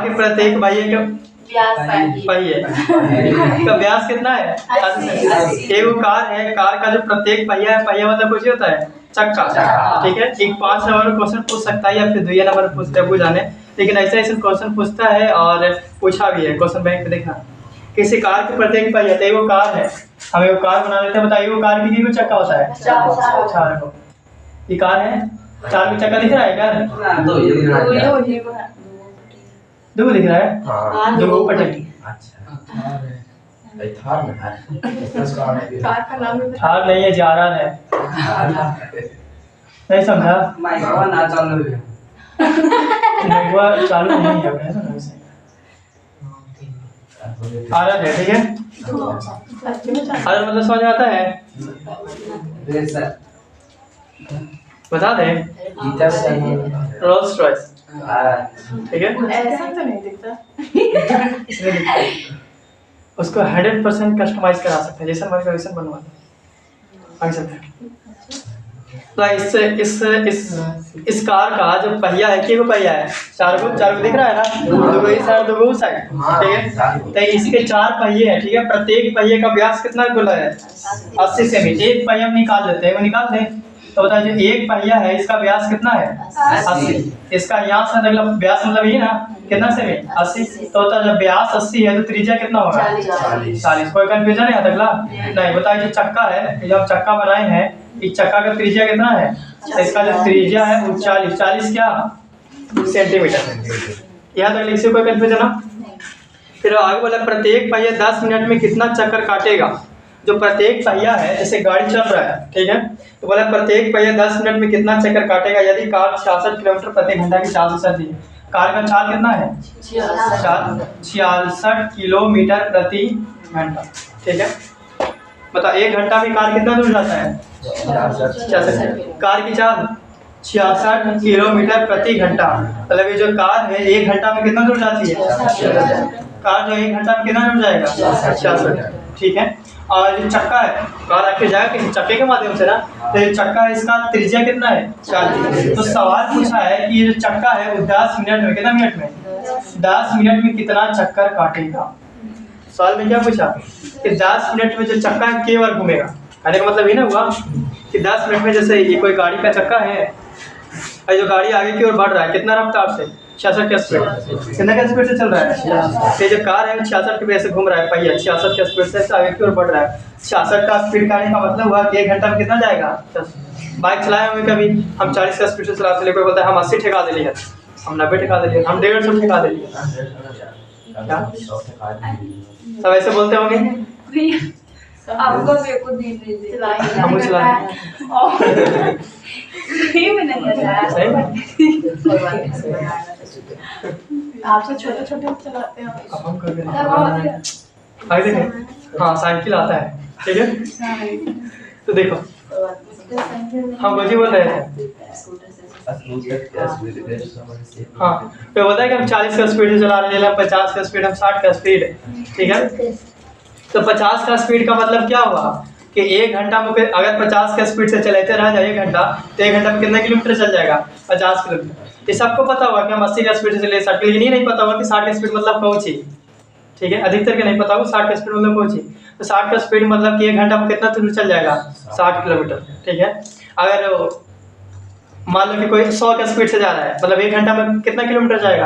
Car के प्रत्येक पहिए का व्यास कितना है? 80। एक कार है, कार का जो प्रत्येक पहिया है, पहिया मतलब कुछ होता है चक्का, ठीक है। एक 5 नंबर क्वेश्चन पूछ सकता है या फिर 2 नंबर पूछते हैं जाने, लेकिन ऐसा ऐसा क्वेश्चन पूछता है और पूछा भी है क्वेश्चन बैंक में। देखना किसी कार के प्रत्येक पहिया, तो वो कार है, हमें वो कार बना लेते हैं। बताइए वो कार की कितने चक्का होता है? 4 को। ये कार है, 4 का चक्का दिख रहा है क्या? 2 दिख रहा है, 2 पटक। थार नहीं है, जारान है। नहीं समझा? चालू नहीं है, आरन है, ठीक है। आरन मतलब समझ आता है? बता दें, रोल्स रॉयस, ठीक है। ऐसा तो नहीं दिखता। उसको 100% कस्टमाइज करा सकते हैं, जैसा हमारे वैसा बनवा आगे चलते हैं। तो इस कार का जो पहिया है, कितने पहिया है? 4 को दिख रहा है ना, 2 इस साइड 2 उस साइड, ठीक है। तो इसके 4 पहिए हैं, ठीक है। प्रत्येक पहिए का व्यास कितना बोला है? 80 सेमी। एक पहिया हम निकाल लेते हैं, वो निकाल दें तो बताइए जो एक पहिया है इसका व्यास कितना है? 80। इसका यहाँ से अगला व्यास मतलब ये ना कितना सेमी? 80। तो होता है जब व्यास 80 है तो त्रिज्या कितना होगा? 40। कोई कंफ्यूजन है अगला? नहीं। बताइए जो चक्का है, जो हम चक्का बनाए हैं, इस चक्का का त्रिज्या कितना है? इसका जो त्रिज्या है वो 40 क्या सेंटीमीटर। यहाँ तक लिख से कोई कंफ्यूजन ना? फिर आगे बोला प्रत्येक पहिया 10 मिनट में कितना चक्कर काटेगा। जो प्रत्येक पहिया है, जैसे गाड़ी चल रहा है, ठीक है, तो बोला प्रत्येक पहिया 10 मिनट में कितना चक्कर काटेगा यदि कार 66 किलोमीटर प्रति घंटा की चाल से चलती है। कार का चाल कितना है? 66 किलोमीटर प्रति घंटा, ठीक है। बता 1 घंटा में कार कितना दूर जाता है? 66। कार की चाल 66 किलोमीटर प्रति घंटा, मतलब ये जो कार है 1 घंटा में कितना दूर जाती है? कार जो 1 घंटा में कितना दूर जाएगा? 66, ठीक है। और जो चक्का है, कार आके जाएगा किसी चक्के के माध्यम से ना, तो ये चक्का है, इसका त्रिज्या कितना है? 40। तो सवाल पूछा है कि ये जो चक्का है वो 10 मिनट में, कितना मिनट में? 10 मिनट में कितना चक्कर काटेगा। सवाल में क्या पूछा कि 10 मिनट में जो चक्का है केवल घूमेगा। कहने का मतलब ये ना हुआ कि 10 मिनट में, जैसे ये कोई गाड़ी का चक्का है और जो गाड़ी आगे की ओर बढ़ रहा है, कितना रफ्तार से? 66 के स्पीड। कितना के स्पीड से चल रहा है? ये जो कार है 66 के वजह से घूम रहा है, पहिया 66 के स्पीड से आगे की ओर बढ़ रहा है। 66 का स्पीड का मतलब हुआ कि 1 घंटा में कितना जाएगा? बाइक चलाए हुए कभी हम 40 का स्पीड से चलाते, कोई बोलता है हम 80 ठेका दे लिए, हम 90 ठेका दे लिए, हम 150 ठेका दे लिए, क्या सब ऐसे बोलते होंगे? आपको बेवकूफ नहीं हम चलाएं आपसे छोटे छोटे चलाते हैं। आगे देखें, हाँ साइकिल आता है, ठीक है। तो देखो हम कुछ ही बोल रहे थे, हाँ तो बोलता है कि हम 40 का स्पीड से चला रहे हैं, 50 का स्पीड, हम 60 का स्पीड, ठीक है। तो 50 का स्पीड का मतलब क्या हुआ कि 1 घंटा में अगर 50 का स्पीड से चलाते रह जाए 1 घंटा, तो 1 घंटा में कितना किलोमीटर चल जाएगा? 50 किलोमीटर। ये सबको पता होगा कि हम 80 का स्पीड से चले, 60 के लिए नहीं पता होगा कि 60 का स्पीड मतलब कौन सी, ठीक है। अधिकतर के नहीं पता होगा 60 का स्पीड मतलब कौन सी। तो 60 का स्पीड मतलब कि 1 घंटा में कितना दूर चल जाएगा? 60 किलोमीटर, ठीक है। अगर मान लो कि कोई 100 का स्पीड से जा रहा है, मतलब 1 घंटा में कितना किलोमीटर जाएगा?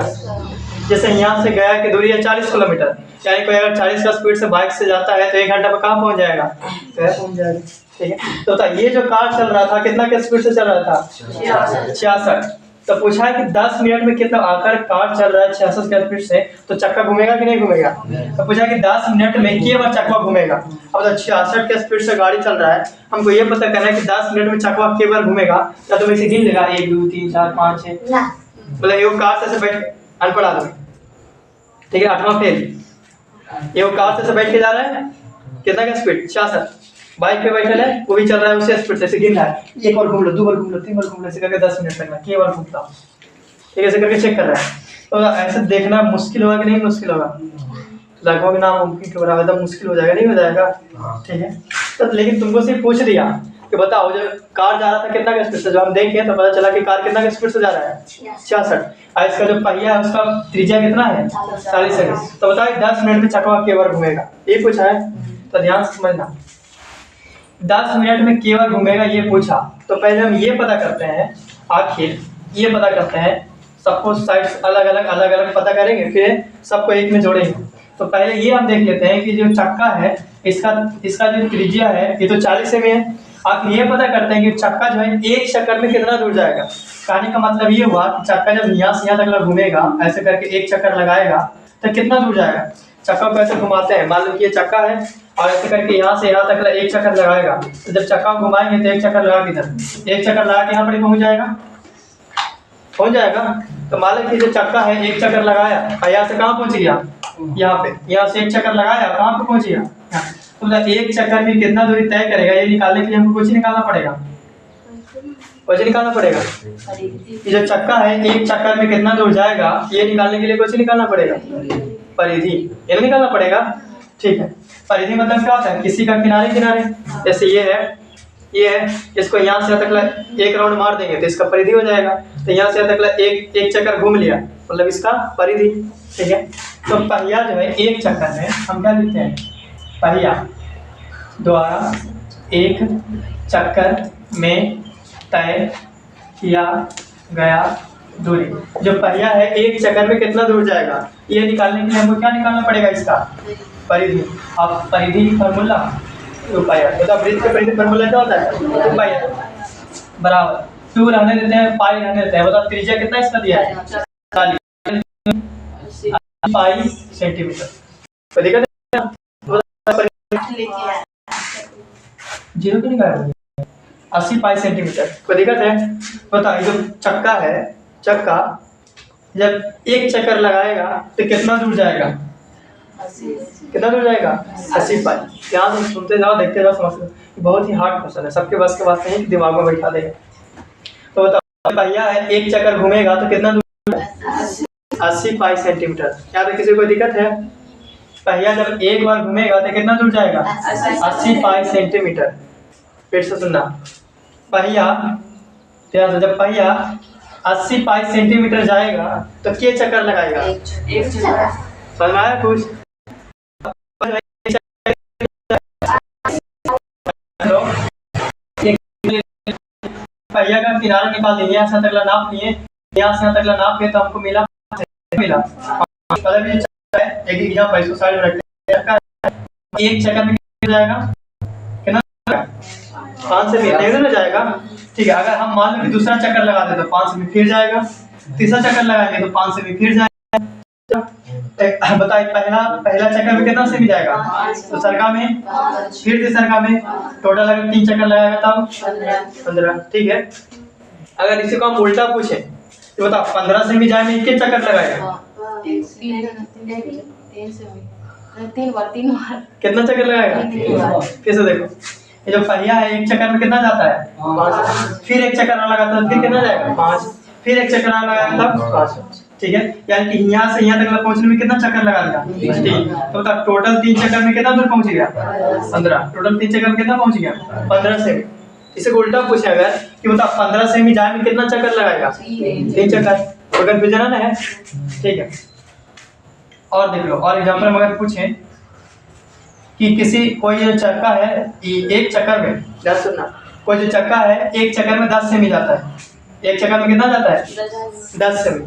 जैसे यहाँ से गया की दूरी है 40 किलोमीटर, यानी कोई अगर 40 का स्पीड से बाइक से जाता है तो 1 घंटा में कहाँ पहुँच जाएगा? पहुँच जाएगा, ठीक है। तो ये जो कार चल रहा था कितना के स्पीड से चल रहा था? 66। तो पूछा है कि 10 मिनट में कितना, आकर कार चल रहा है 66 के स्पीड से, तो चक्का घूमेगा कि नहीं घूमेगा? तो पूछा कि 10 मिनट में केवल चक्का घूमेगा। अब तो 66 के स्पीड से गाड़ी चल रहा है, हमको ये पता करना है कि 10 मिनट में चक्का केवल घूमेगा, तो तुम इसे गिन लेगा 1 2 3 4 5 6, मतलब ये कार से बैठ अनपढ़ आदमी, ठीक है, 8वां फेल। ये कार से बैठ के जा रहा है, कितना का स्पीड? 66। बाइक पे बैठे है, वो भी चल रहा है उसी स्पीड से, ऐसे गिन रहा है, 1 बार घूम लो, 2 बार घूम लो, 3 बार घूम लो, ऐसे करके 10 मिनट लगना, केवल घूमता हूँ, ठीक है। ऐसे करके चेक कर रहा है। तो ऐसे देखना मुश्किल होगा कि नहीं मुश्किल होगा? लगभग नामुमकिन के बराबर, एकदम मुश्किल हो जाएगा, नहीं हो जाएगा, ठीक है। तो लेकिन तुमको सिर्फ पूछ दिया कि बताओ जो कार जा रहा था कितना का स्पीड से, जो हम देखें तो पता चला कि कार कितना का स्पीड से जा रहा है 66। और इसका जो पहिया है उसका त्रिज्या कितना है 40 सेकंड। तो बताओ 10 मिनट में चक्का केवल घूमेगा, ये पूछा है। तो ध्यान से समझना, 10 मिनट में केवल घूमेगा ये पूछा। तो पहले हम ये पता करते हैं, आखिर ये पता करते हैं, सबको साइड्स अलग अलग पता करेंगे, फिर सबको एक में जोड़ेंगे। तो पहले ये हम देख लेते हैं कि जो चक्का है इसका जो त्रिज्या है ये तो 40 सेमी है। आप ये पता करते हैं कि चक्का जो है एक चक्कर में कितना दूर जाएगा। कहने का मतलब ये हुआ कि चक्का जब यहाँ से यहाँ तक घूमेगा, ऐसे करके एक चक्कर लगाएगा तो कितना दूर जाएगा। चक्का को ऐसे घुमाते हैं, मान लो कि ये चक्का है और ऐसे करके यहाँ से यहाँ तक एक चक्कर लगाएगा। तो जब चक्का को घुमाएंगे तो एक चक्कर लगा के इधर, एक चक्कर लगा के यहाँ पर पहुँच जाएगा। तो मान लो कि जो चक्का है एक चक्कर लगाया और यहाँ से कहाँ पहुँच गया, यहाँ पे, यहाँ से एक चक्कर लगाया कहाँ पे पहुँच गया। तो एक चक्कर में कितना दूरी तय करेगा, ये निकालने के लिए हमको कुछ निकालना पड़ेगा, वजन निकालना पड़ेगा। ये जो चक्का है एक चक्कर में कितना दूर जाएगा, ये निकालने के लिए कुछ निकालना पड़ेगा, परिधि, ये निकालना पड़ेगा। ठीक है, परिधि मतलब क्या होता है, किसी का किनारे किनारे, जैसे ये है, इसको यहाँ से तक एक राउंड मार देंगे तो इसका परिधि हो जाएगा। तो यहाँ से तक एक चक्कर घूम लिया मतलब इसका परिधि। ठीक है, तो पहिया जो है एक चक्कर में हम क्या लिखते हैं, पहिया द्वारा एक चक्कर में तय किया गया दूरी। जो पहिया है एक चक्कर में कितना दूर जाएगा, ये निकालने के लिए हमको क्या निकालना पड़ेगा, इसका परिधि। अब परिधि फार्मूला रुपया, मतलब वृत्त के परिधि फार्मूला क्या होता है, रुपया बराबर 2 रहने देते हैं, पाई रहने देते हैं। मतलब त्रिज्या कितना इसका दिया है 40 पाई सेंटीमीटर। तो दिक्कत जीरो क्यों निकाल 80 पाई सेंटीमीटर। कोई दिक्कत है, बताइए। जो चक्का है, चक्का जब एक चक्कर लगाएगा तो कितना दूर जाएगा, कितना दूर जाएगा 80 पाई। ध्यान से सुनते जाओ, देखते जाओ, समझते। बहुत ही हार्ड क्वेश्चन है, सबके बस के बात नहीं कि दिमाग में बैठा देगा। तो बताओ पहिया है एक चक्कर घूमेगा तो कितना दूर, 80 पाई सेंटीमीटर। क्या किसी को दिक्कत है, पहिया जब एक बार घूमेगा तो कितना दूर जाएगा 80 पाई सेंटीमीटर। फिर से सुनना, पहिया ध्यान से, जब पहिया 80 पाई सेंटीमीटर जाएगा तो क्या चक्कर लगाएगा, एक चक्कर। समझ में आया कुछ, पहिया का किनारा निकाल दिए, यहाँ से तक नाप लिए, यहाँ से तक नाप लिए तो हमको मिला एक यहाँ पर इसको साइड में रखते हैं। एक चक्कर में कितना जाएगा, कितना 5 से भी जाएगा। ठीक है, अगर हम मान लो कि दूसरा चक्कर लगा दे तो 5 से भी फिर जाएगा, तीसरा चक्कर लगाएंगे तो 5 से भी फिर जाएगा। बताइए पहला चक्कर में कितना से भी जाएगा, तो सरका में, फिर तीसरा में, टोटल अगर 3 चक्कर लगाएगा तब 15। ठीक है, अगर इसी को हम उल्टा पूछे तो बताओ 15 से भी जाए में कितने चक्कर लगाएगा, 3 बार कितना चक्कर लगाएगा। कैसे देखो, ये जो पहिया है एक चक्कर में कितना जाता है 5, फिर एक चक्कर लगाता है फिर कितना जाएगा 5, फिर एक चक्कर लगाएगा तब 5। ठीक है, यानी कि यहाँ से यहाँ तक पहुँचने में कितना चक्कर लगा दिया 3। तो बताओ टोटल 3 चक्कर में कितना दूर पहुँच गया 15। टोटल 3 चक्कर में कितना पहुँच गया 15 सेमी। इसे उल्टा पूछे अगर कि बताओ 15 सेमी जाए में कितना चक्कर लगाएगा 3 चक्कर। तो कन्फ्यूजन है। ठीक है, और देख लो, और एग्जाम्पल में अगर पूछें कि किसी कोई जो चक्का है एक चक्कर में, ध्यान सुनना, कोई जो चक्का है एक चक्कर में 10 सेमी जाता है। एक चक्कर में कितना जाता है 10 सेमी।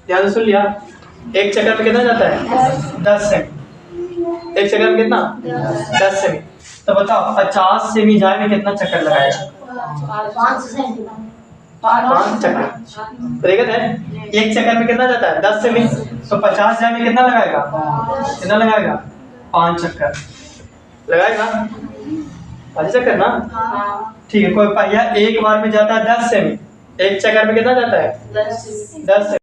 ध्यान से सुन लिया, एक चक्कर में कितना जाता है 10 सेमी। एक चक्कर में कितना 10 सेमी। तो बताओ 50 सेमी जाए में कितना चक्कर लगाएगा 5 चक्कर। तो देखते हैं एक चक्कर में कितना जाता है 10 सेमी, तो 50 जाए में कितना लगाएगा, कितना लगाएगा 5 चक्कर लगाएगा, 5 चक्कर ना। ठीक है, कोई पहिया एक बार में जाता है 10 सेमी, एक चक्कर में कितना जाता है 10 सेमी।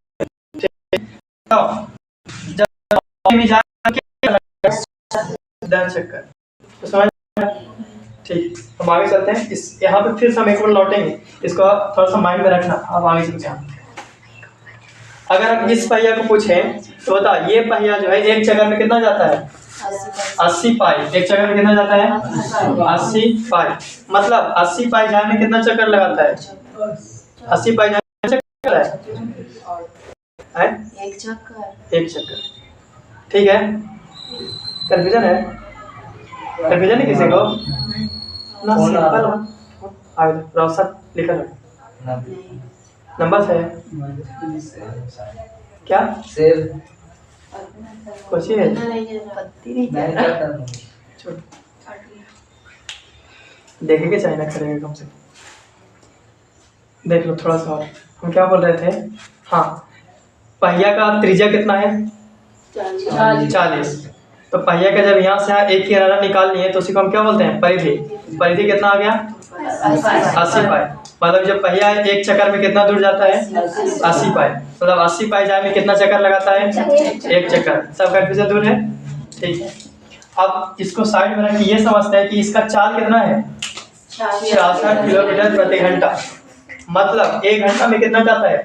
जब सेमी जाए 10 चक्कर। तो समझ, ठीक, हम आगे चलते हैं। इस यहाँ पे फिर से हम एक बार लौटेंगे, इसको थोड़ा सा माइंड में रखना। अब आगे चलते हैं। अगर हम इस पहिया को पूछें तो बता, ये पहिया जो है एक चक्कर में कितना जाता है 80 पाई। एक चक्कर में कितना जाता है? 80 पाई। मतलब 80 पाई जाने में कितना चक्कर लगाता है? 80 पाई जाने में चक्कर है? एक चक्कर। एक चक्कर। ठीक है, कन्फ्यूजन है? कन्फ्यूजन है किसी को? ना सिंपल आगे रोशन लिखा है नंबर है क्या कुछ ही है देखेंगे चाइना करेंगे कम से देख लो थोड़ा सा और। हम क्या बोल रहे थे? हाँ, पहिया का त्रिज्या कितना है? 40। तो पहिया का जब यहाँ से एक किनारा निकालनी है तो उसी को हम क्या बोलते हैं? परिधि। परिधि कितना आ गया? 80 पाई। मतलब जब पहिया एक चक्कर में कितना दूर जाता है? 80 पाई। मतलब 80 पाई जाए में कितना चक्कर लगाता है? एक चक्कर। सब कन्फ्यूजन दूर है? ठीक है, अब इसको साइड में रखिए। ये समझते हैं कि इसका चाल कितना है? 66 किलोमीटर प्रति घंटा। मतलब एक घंटा में कितना जाता है?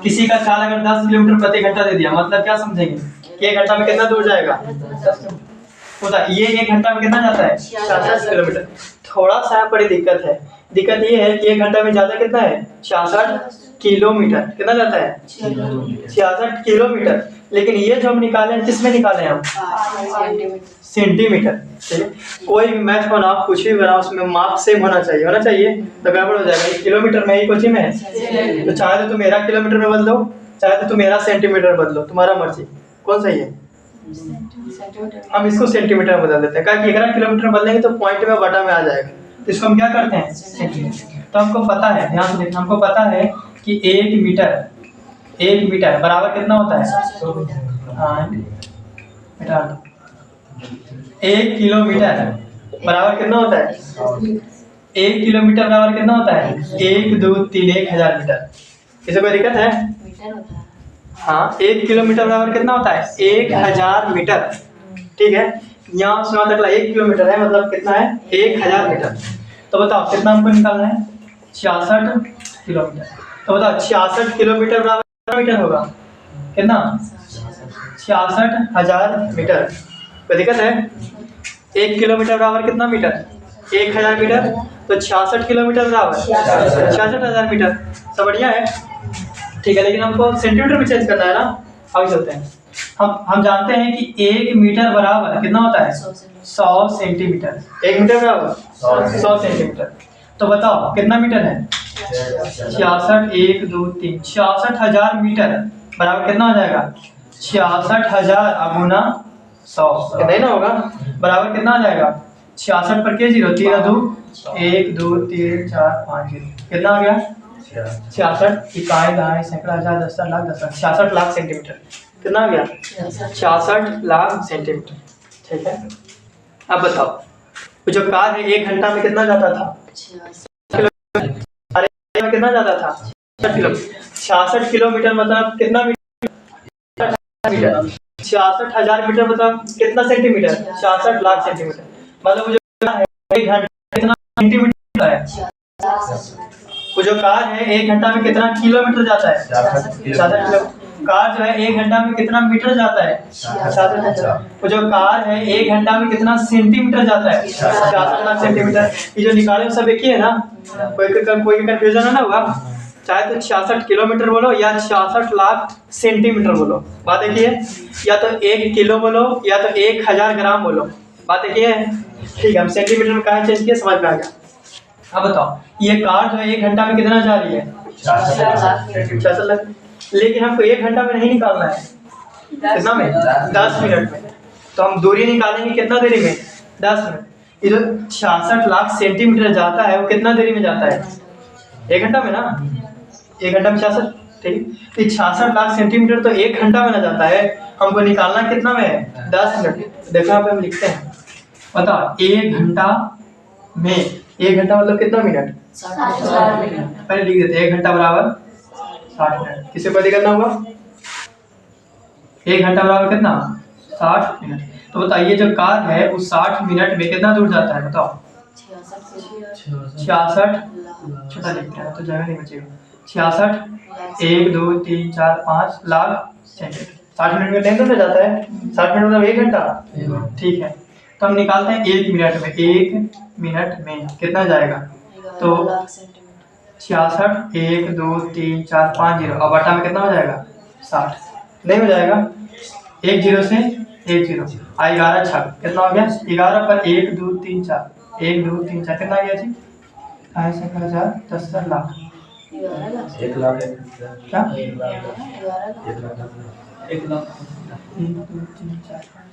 किसी का चाल अगर 10 किलोमीटर प्रति घंटा दे दिया, मतलब क्या समझेंगे कि एक घंटा में कितना दूर जाएगा? होता ये एक घंटा में कितना जाता है? 66 किलोमीटर। थोड़ा सा बड़ी दिक्कत है। दिक्कत ये है कि एक घंटा में ज्यादा कितना है? 66 किलोमीटर। कितना जाता है? 66 किलोमीटर। लेकिन ये जो हम निकाले हैं किसमें निकाले हम? सेंटीमीटर। चलिए, कोई भी मैथ बनाओ, कुछ भी बनाओ, उसमें माप सेम होना चाहिए। होना चाहिए तो गड़बड़ हो जाएगा। किलोमीटर में ही कुछ ही में है, तो चाहे तो तुम मेरा किलोमीटर में बदलो, चाहे तो तुम मेरा सेंटीमीटर बदलो, तुम्हारा मर्जी। कौन सही है? हम इसको सेंटीमीटर में बदल देते हैं, क्योंकि 11 किलोमीटर बदलेंगे तो पॉइंट में बटा में आ जाएगा। तो इसको हम क्या करते हैं? सेंटीमीटर। तो हमको पता है, ध्यान से देखना, हमको पता है कि 1 मीटर बराबर कितना होता है? हाँ, 1 किलोमीटर बराबर कितना होता है? 1 किलोमीटर बराबर कितना होता है? 1 2 3 1000 मीटर। किसी कोई दिक्कत है? हाँ, 1 किलोमीटर बराबर कितना होता है? 1000 मीटर। ठीक है, यहाँ से वहाँ तक 1 किलोमीटर है, मतलब कितना है? 1000 मीटर। तो बताओ कितना हमको निकालना है? 66 किलोमीटर। तो बताओ 66 किलोमीटर बराबर कितना मीटर होगा? कितना? 66,000 मीटर। कोई दिक्कत है? 1 किलोमीटर बराबर कितना मीटर? 1000 मीटर। तो 66 किलोमीटर बराबर 66,000 मीटर। सब बढ़िया है? ठीक है, लेकिन हमको सेंटीमीटर में चेंज करना है ना। आगे चलते हैं। हम जानते हैं कि 1 मीटर बराबर कितना होता है? 100 सेंटीमीटर। 1 मीटर बराबर 100 सेंटीमीटर। तो बताओ कितना मीटर है? 66 1 2 3 66,000 मीटर बराबर कितना हो जाएगा? 66,000 गुना 100 कितना ही ना होगा, बराबर कितना आ जाएगा? 66 पर के 0 3 2 1 2 3 4 5 0 कितना आ गया? 66 इकाई दहाई सैकड़ा हजार दस लाख 66 लाख सेंटीमीटर। कितना आ गया? 66 लाख सेंटीमीटर। ठीक है, अब बताओ तो जो कार है 1 घंटा में कितना जाता था? अरे कितना जाता था? 66 किलोमीटर मतलब कितना मीटर? 66,000 मीटर मतलब कितना सेंटीमीटर? 66 लाख सेंटीमीटर। मतलब मुझे 1 घंटा कितना सेंटीमीटर है? वो जो कार है 1 घंटा में कितना किलोमीटर जाता है? 66 किलो। कार जो है 1 घंटा में कितना मीटर जाता है? 66। वो जो कार है 1 घंटा में कितना सेंटीमीटर जाता है? 66 लाख सेंटीमीटर। ये जो निकाले सब एक ही है ना, कोई कंफ्यूजन है ना हुआ? चाहे तो 66 किलोमीटर बोलो या 66 लाख सेंटीमीटर बोलो, बात एक ही है। या तो 1 किलो बोलो या तो 1000 ग्राम बोलो, बात एक ही है। ठीक है, हम सेंटीमीटर में कहाँ चेंज किया, समझ में आ गया। अब बताओ ये कार जो है 1 घंटा में कितना जा रही है? 66 लाख। लेकिन हमको 1 घंटा में नहीं निकालना है, कितना में? 10 मिनट में। तो हम दूरी निकालेंगे कितना देरी में? 10 मिनट। ये जो 66 लाख सेंटीमीटर जाता है वो कितना देरी में जाता है? 1 घंटा में ना। 1 घंटा में 66, ठीक। तो 66 लाख सेंटीमीटर तो 1 घंटा में ना जाता है, हमको निकालना कितना में है? 10 मिनट। देखो यहाँ पे हम लिखते हैं, बताओ 1 घंटा में, 1 घंटा मतलब कितना मिनट? 60 मिनट। पहले लिख देते हैं 1 घंटा बराबर 60 मिनट। किसे को दिक्कत ना होगा? 1 घंटा बराबर कितना? 60 मिनट। तो बताइए जो कार है वो 60 मिनट में कितना दूर जाता है? बताओ 66, छोटा लिखते हैं तो जगह नहीं बचेगा। 66 1 2 3 4 5 लाख सेंटीमीटर। 60 मिनट में टाइम तो जाता है, 60 मिनट मतलब 1 घंटा। ठीक है, तो हम निकालते हैं 1 मिनट में, 1 मिनट में कितना जाएगा, तो 11 सेंटीमीटर। 66, 1 2 3 4 5 जीरो, अब बटा में कितना हो जाएगा 60, नहीं हो जाएगा, 1 जीरो से 1 जीरो, 11 छक कितना हो गया, 11 पर 1 2 3 4, 1 2 3 4 कितना आ गया जी, 10,000 10 लाख, 11 लाख। 1 लाख क्या 1 लाख 11 लाख। 1 लाख, 1 2 3 4 5,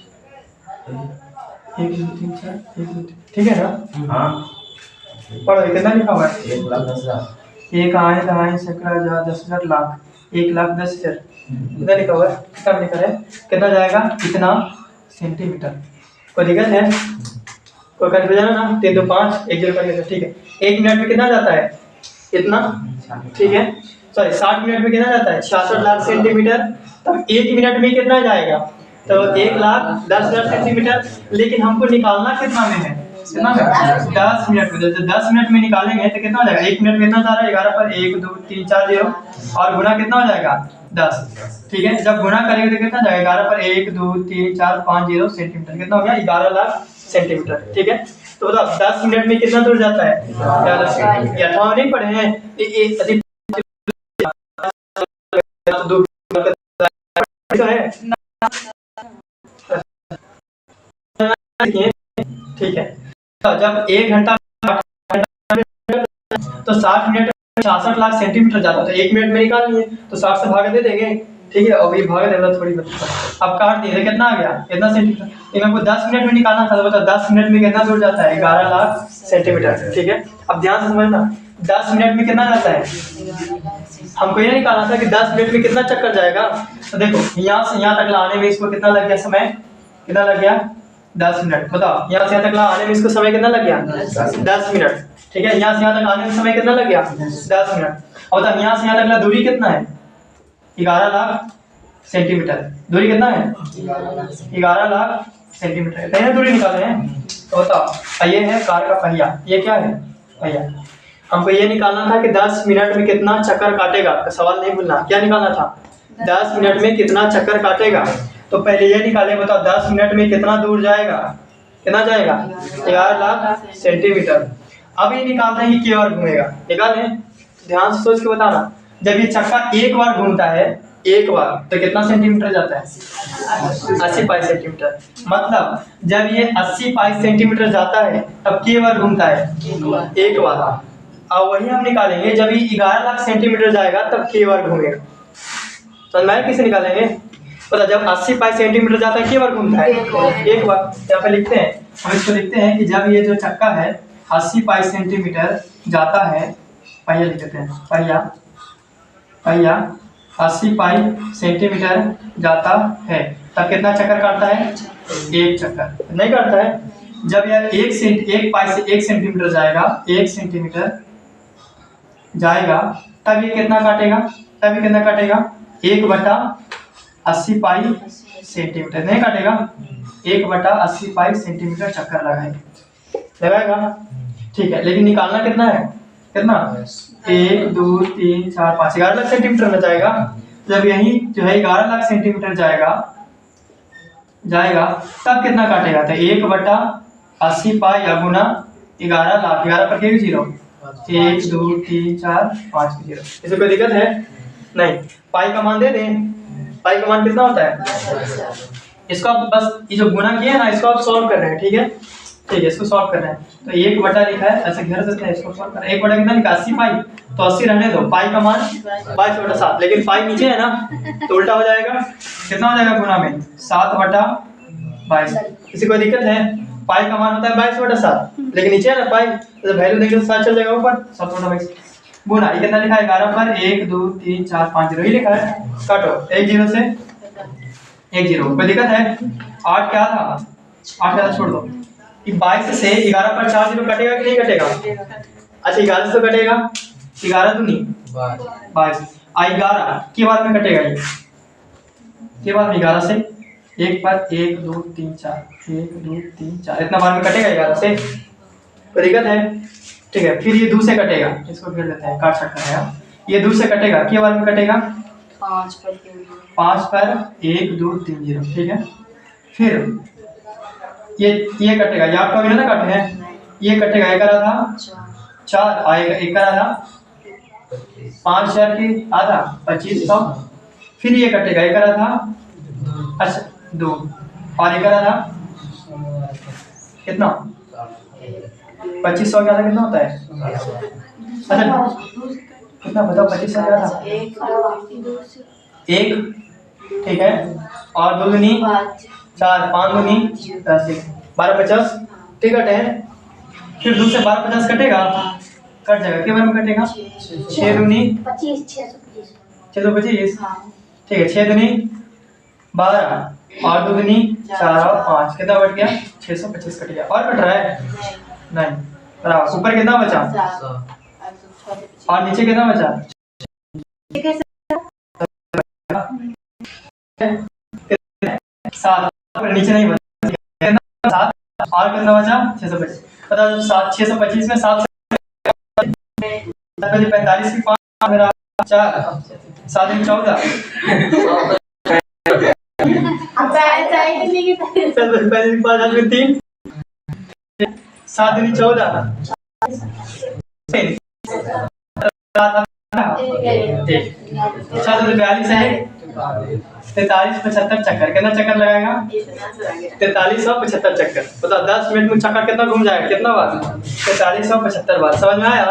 1 2 3 4 1 2 3, ठीक है ना। हाँ पढ़ो कितना लिखा हुआ है, 1 लाख 10 हज़ार, 1 आए 11,000 10,000 लाख, 1 लाख 10,000 कितना लिखा हुआ है, कितना लिखा है, कितना जाएगा कितना सेंटीमीटर। कोई दिक्कत है, कोई कन्फ्यूजन है ना, 3 2 5 1 0 कर, ठीक है। 1 मिनट में कितना जाता है इतना, ठीक है, सॉरी 60 मिनट में कितना जाता है 66 लाख सेंटीमीटर, तब 1 मिनट में कितना जाएगा, तो 1 लाख 10,000 सेंटीमीटर, लेकिन हमको निकालना कितना में है, कितना में 10 मिनट में, तो 10 मिनट में निकालेंगे तो कितना हो जाएगा, 1 मिनट में कितना जा रहा है 11 पर 1 2 3 4 जीरो, और गुना कितना हो जाएगा 10, ठीक है, जब गुना करेंगे तो कितना जाएगा 11 पर 1 2 3 4 5 जीरो सेंटीमीटर, कितना हो गया 11 लाख सेंटीमीटर, ठीक है। तो बताओ 10 मिनट में कितना दूर जाता है 11 सेंटीमीटर, अठारह नहीं पढ़े हैं, ठीक है। तो जब 1 घंटा तो 60 मिनट 66 लाख सेंटीमीटर जाता है, तो 1 मिनट में निकाल लिए तो 60 से भाग दे देंगे, ठीक है, और ये भाग देना थोड़ी बच्चा, अब काट दिए कितना आ गया कितना सेंटीमीटर, इन हमको 10 मिनट में निकालना था, तो बताओ 10 मिनट में कितना दूर जाता है 11 लाख सेंटीमीटर, ठीक है। अब ध्यान से समझना 10 मिनट में कितना जाता है, हमको ये निकालना था कि 10 मिनट में कितना चक्कर जाएगा, तो देखो यहाँ से यहाँ तक लाने में इसको कितना लग गया समय, कितना लग गया 10 मिनट, बताओ यहाँ से यहाँ तक आने में इसको समय कितना लग गया 10 मिनट, ठीक है, यहाँ से यहाँ तक आने में समय कितना लग गया 10 मिनट, और बताओ यहाँ से यहाँ तक दूरी कितना है 11 लाख सेंटीमीटर, दूरी कितना है 11 लाख सेंटीमीटर, इतनी दूरी निकाले हैं, तो बताओ ये है कार का पहिया, ये क्या है पहिया, हमको ये निकालना था कि 10 मिनट में कितना चक्कर काटेगा, सवाल नहीं भूलना, क्या निकालना था 10 मिनट में कितना चक्कर काटेगा, तो पहले ये निकाले, बताओ 10 मिनट में कितना दूर जाएगा, कितना जाएगा 11 लाख सेंटीमीटर। अब ये निकालते हैं कि क्या बार घूमेगा, निकालें ध्यान से सोच के बताना, जब ये चक्का एक बार घूमता है एक बार तो कितना सेंटीमीटर जाता है 80 पाई सेंटीमीटर, मतलब जब ये 80 पाई सेंटीमीटर जाता है तब के बार घूमता है एक बार, और वही हम निकालेंगे जब ये 11 लाख सेंटीमीटर जाएगा तब के बार घूमेगा, समझ में आया, किसे निकालेंगे, पता जब 80 पाई सेंटीमीटर जाता है के बार घूमता है एक बार, यहाँ पे लिखते हैं, हम इसको लिखते हैं कि जब ये जो चक्का है 80 पाई सेंटीमीटर जाता है, पहिया लिख देते हैं, पहिया 80 पाई सेंटीमीटर जाता है तब कितना चक्कर काटता है, एक चक्कर, नहीं काटता है, जब यार एक पाई से 1 सेंटीमीटर जाएगा, 1 सेंटीमीटर जाएगा तब ये कितना काटेगा, तब ये कितना काटेगा 1/80 पाई सेंटीमीटर, नहीं काटेगा 1/80 पाई सेंटीमीटर चक्कर लगाएगा, ठीक है, लेकिन निकालना कितना है, कितना 1 2 3 4 5 11 लाख सेंटीमीटर में जाएगा, जब यही जो है 11 लाख सेंटीमीटर जाएगा तब कितना काटेगा, तो 1/80 पाई या गुना 11 लाख, 11 पर के जीरो, 1 2 3 4 5 के जीरो, इसे कोई दिक्कत है नहीं, पाई का मान दे दें, पाई का मान कितना होता है, इसको आप बस ये जो गुना किया है ना इसको आप सॉल्व कर रहे हैं, ठीक है, ठीक है, इसको सॉल्व कर रहे हैं, तो 1 बटा लिखा है, ऐसे घर सकते हैं, इसको सॉल्व कर 1 बटा कितना लिखा 80 पाई, तो 80 रहने दो, पाई का मान 22/7, लेकिन पाई नीचे है ना तो उल्टा हो जाएगा, कितना हो जाएगा गुना में 7/22, किसी कोई दिक्कत है, पाई का मान होता है 22/7, लेकिन नीचे है ना पाई, तो वैल्यू देंगे तो 7 चल जाएगा ऊपर, 7/22 गुना, ये कितना लिखा है 11 पर 1 2 3 4 5 जीरो, ये लिखा है, काटो 1 जीरो से 1 जीरो, कोई दिक्कत है, 8 क्या था, 8 क्या था छोड़ दो, 22 से 11 पर 4 जीरो कटेगा कि नहीं कटेगा, अच्छा 11 से कटेगा, 11 दूनी 22, 11 के बाद में कटेगा, ये के बाद में 11 से 1 पर 1 2 3 4 1 2 3 4 इतना बार में कटेगा 11 से, कोई दिक्कत है, ठीक है, फिर ये 2 से कटेगा, इसको घेर लेते हैं, काट सकते हैं, ये 2 से कटेगा, के बार में कटेगा 5 पर 5 पर 1 2 3 0, ठीक है। फिर ये कटेगा, ये आपका भी ना कटे हैं, ये कटेगा, ये करा था 4 आएगा, एक करा था 5 4 की आधा 2500। फिर ये कटेगा, ये करा था अच्छा 2 और ये करा था कितना 2500 का आधा कितना होता है? अच्छा कितना बताओ, 2500 का आधा 1, ठीक है। और 2 दूनी 4, 5 दूनी 10, 12 50 टिकट है। फिर 2 से 12 50 कटेगा, कट जाएगा, के बार में कटेगा 6 दूनी 625, ठीक है। 6 दूनी 12 और 2 दूनी 4 और 5, कितना बच गया 625 कट गया। और कट रहा है नहीं, बराबर। ऊपर कितना बचा और नीचे कितना बचा? 7, नीचे नहीं बचा 7 और कितना बचा 625। पता 625 में 7 45 की 5 मेरा 4 7 में 14 3 7 में 14 42 है 43 75 चक्कर, कितना चक्कर लगाएगा 4375 चक्कर। बताओ 10 मिनट में चक्कर कितना घूम जाएगा, कितना बार 4375 बार। समझ में आया?